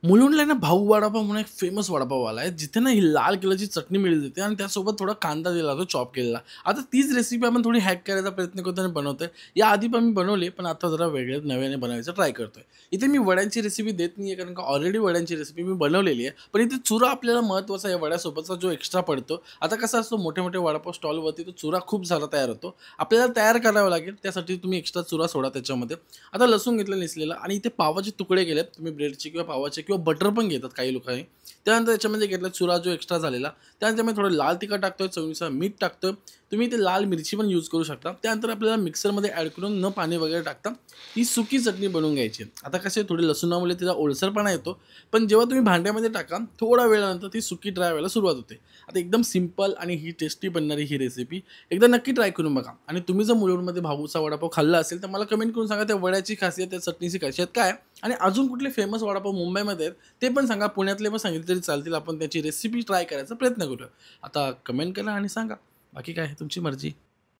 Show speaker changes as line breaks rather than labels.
मुलुंडला आहे ना भाऊ वडापाव म्हणून एक फेमस वडापाववाला आहे, जिथे ना ही लाल कलरची चटणी मिळली जाते आणि त्यासोबत थोडा कांदा दिला जातो चॉप केलेला. आता तीच रेसिपी आपण थोडी हॅक करायचा प्रयत्न करतोय आणि बनवतोय. याआधी पण मी बनवली, पण आता जरा वेगळ्या नव्याने बनवायचा ट्राय करतोय. इथे मी वड्यांची रेसिपी देत नाहीये, कारण का ऑलरेडी वड्यांची रेसिपी मी बनवलेली आहे. पण इथे चुरा आपल्याला महत्त्वाचा आहे वड्यासोबतचा जो एक्स्ट्रा पडतो. आता कसं असतो मोठे-मोठे वडापाव स्टॉलवरती तो चुरा खूप सारा तयार होतो. आपल्याला तयार करावा लागेल. त्यासाठी तुम्ही एक्स्ट्रा चुरा सोडा त्याच्यामध्ये. आता लसूण घेतलं निसलेलं आणि इथे पावाचे तुकडे केलेत. तुम्ही ब्रेडचे किंवा पावाचे किंवा बटर पण घेतात काही लोकांनी. त्यानंतर याच्यामध्ये घेतला चुरा जो एक्स्ट्रा झालेला. त्यानंतर मी थोडं लाल तिखट टाकतोय, चवीनुसार मीठ टाकतोय. तुम्ही ते लाल मिरची पण यूज करू शकता. त्यानंतर आपल्याला मिक्सरमध्ये ॲड करून न पाणी वगैरे टाकता ही सुकी चटणी बनवून घ्यायची. आता कसे थोडी लसूणामुळे तिचा ओलसरपणा येतो. पण जेव्हा तुम्ही भांड्यामध्ये टाका, थोड्या वेळानंतर ती सुकी ड्राय व्हायला सुरुवात होते. आता एकदम सिंपल आणि ही टेस्टी बनणारी ही रेसिपी एकदा नक्की ट्राय करून बघा. आणि तुम्ही जर मुलुंडमध्ये भाऊचा वडापाव खाल्ला असेल, तर मला कमेंट करून सांगा त्या वड्याची खासियत, त्या चटणीची खासियत काय आहे? आणि अजून कुठले फेमस वडापाव मुंबईमध्ये आहेत, ते पण सांगा. पुण्यातले पण सांगितले तरी चालतील. आपण त्याची रेसिपी ट्राय करायचा प्रयत्न करूया. आता कमेंट करा आणि सांगा. बाकी काय आहे तुमची मर्जी.